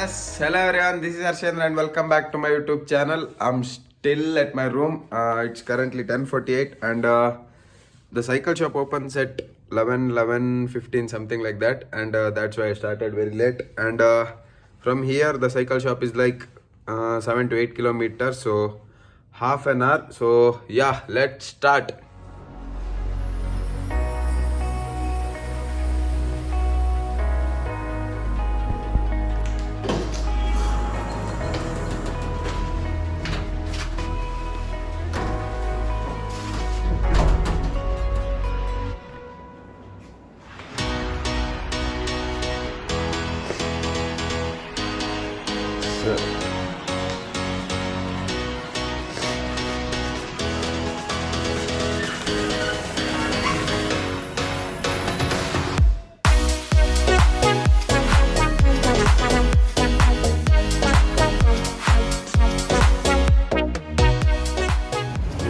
Yes, hello everyone, this is Harshendra and welcome back to my YouTube channel. I'm still at my room. It's currently 10:48 and the cycle shop opens at 11:15 something like that, and that's why I started very late. And from here the cycle shop is like 7 to 8 kilometers, so half an hour. So yeah, let's start.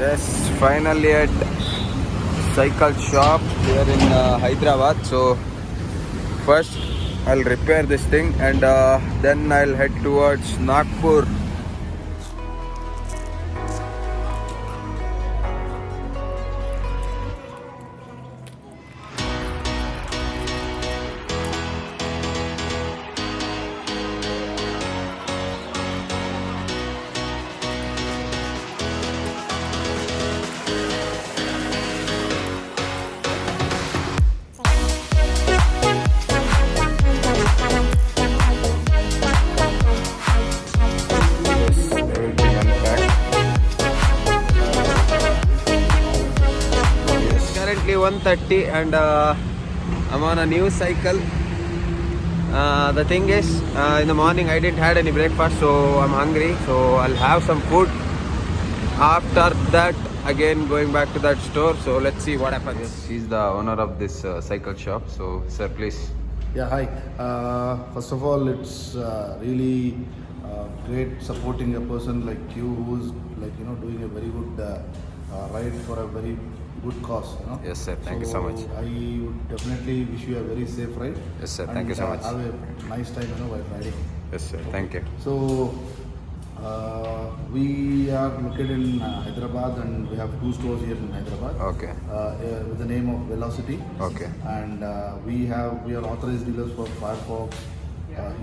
Yes, finally at cycle shop here in Hyderabad. So first I'll repair this thing and then I'll head towards Nagpur. Currently 1:30 and I'm on a new cycle. The thing is, in the morning I didn't had any breakfast, so I'm hungry, so I'll have some food. After that, again going back to that store, so let's see what happens. Yes, he's the owner of this cycle shop, so sir, please. Yeah, hi. First of all, it's really great supporting a person like you who's doing a very good ride for a very good cause. Yes sir, thank you so much. I would definitely wish you a very safe ride. Yes sir, thank you so much. Have a nice time, while riding. Yes sir, thank you. So we are located in Hyderabad, and we have two stores here in Hyderabad. Okay. With the name of Velocity. Okay. And we are authorized dealers for Firefox,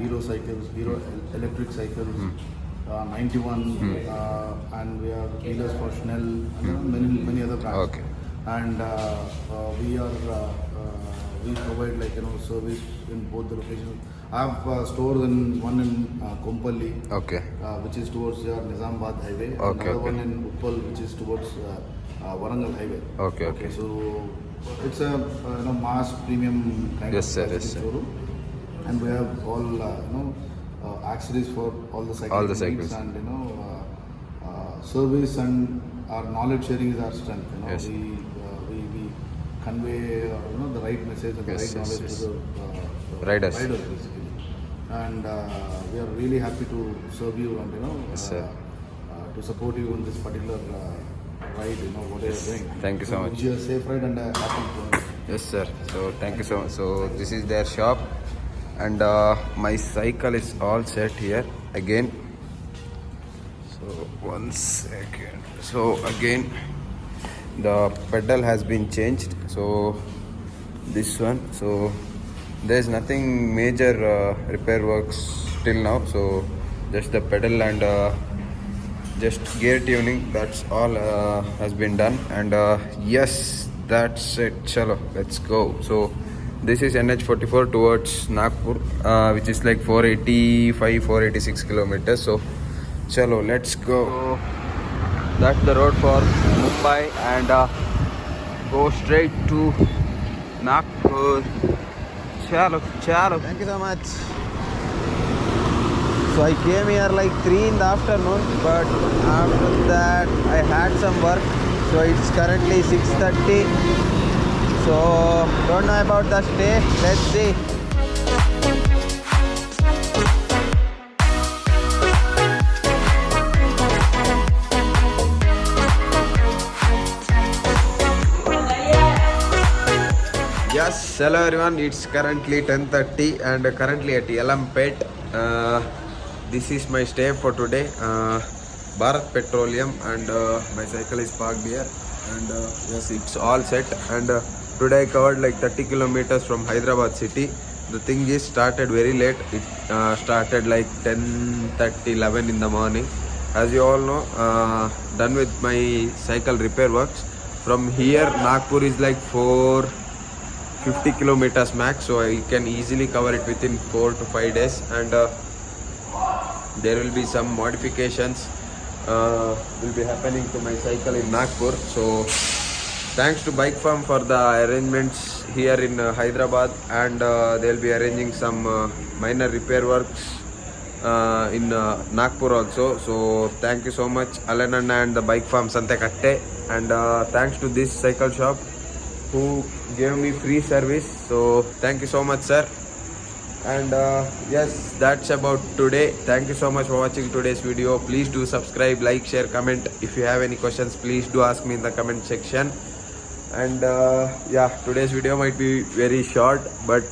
Hero cycles, Hero electric cycles, 91, and we are dealers for Schnell, and many other brands. Okay. And we provide service in both the locations. I have stores one in Kompally, Okay. which is towards Nizamabad highway. Okay, Another okay. one in Uppal, which is towards Warangal highway. Okay. So it's a mass premium kind Yes, sir, of yes, sir. showroom, and we have all accessories for all the cycles. All the cycles. And service, and our knowledge sharing is our strength. Yes. We convey the right message and the Yes, right yes, knowledge yes. to the Riders. basically. And we are really happy to serve you, and Yes, sir. to support you in this particular ride. What you are doing. Thank you so much. Wish you a safe ride and a happy journey. Yes sir, so thank you so much. So this is their shop, and my cycle is all set here again. So 1 second. So again the pedal has been changed, so this one, so there's nothing major repair works till now, so just the pedal and just gear tuning, that's all has been done. And yes, that's it. Chalo, let's go. So this is NH44 towards Nagpur, which is like 486 kilometers. So chalo, let's go. So, that's the road for Mumbai, and go straight to Nagpur. Chalo. Thank you so much. So I came here like 3 in the afternoon, but after that I had some work. So it's currently 6:30. So don't know about the stay. Let's see. Yes, hello everyone. It's currently 10:30 and currently at Yelampet. This is my stay for today. Bharat Petroleum and my cycle is parked here. And yes, it's all set. And today I covered like 30 kilometers from Hyderabad city. The thing is started very late. It started like 10:30, 11 in the morning. As you all know, done with my cycle repair works. From here, Nagpur is like 450 kilometers max, so I can easily cover it within 4 to 5 days. And there will be some modifications will be happening to my cycle in Nagpur. So thanks to Bike Farm for the arrangements here in Hyderabad, and they'll be arranging some minor repair works in Nagpur also. So thank you so much Alananna and the Bike Farm Santekatte, and thanks to this cycle shop who gave me free service. So thank you so much, sir. And yes, that's about today. Thank you so much for watching today's video. Please do subscribe, like, share, comment. If you have any questions, please do ask me in the comment section. And yeah, today's video might be very short, but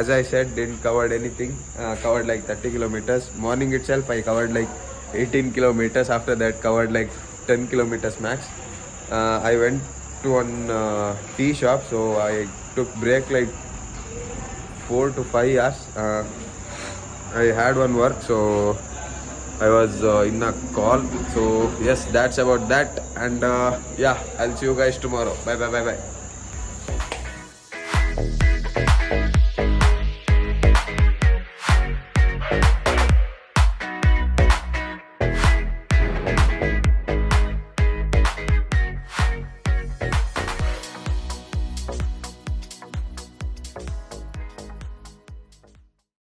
as I said, didn't covered anything. Covered like 30 kilometers. Morning itself I covered like 18 kilometers. After that covered like 10 kilometers max. I went to one tea shop, so I took break like 4 to 5 hours. I had one work, so I was in a call. So yes, that's about that. And yeah, I'll see you guys tomorrow. Bye bye bye bye.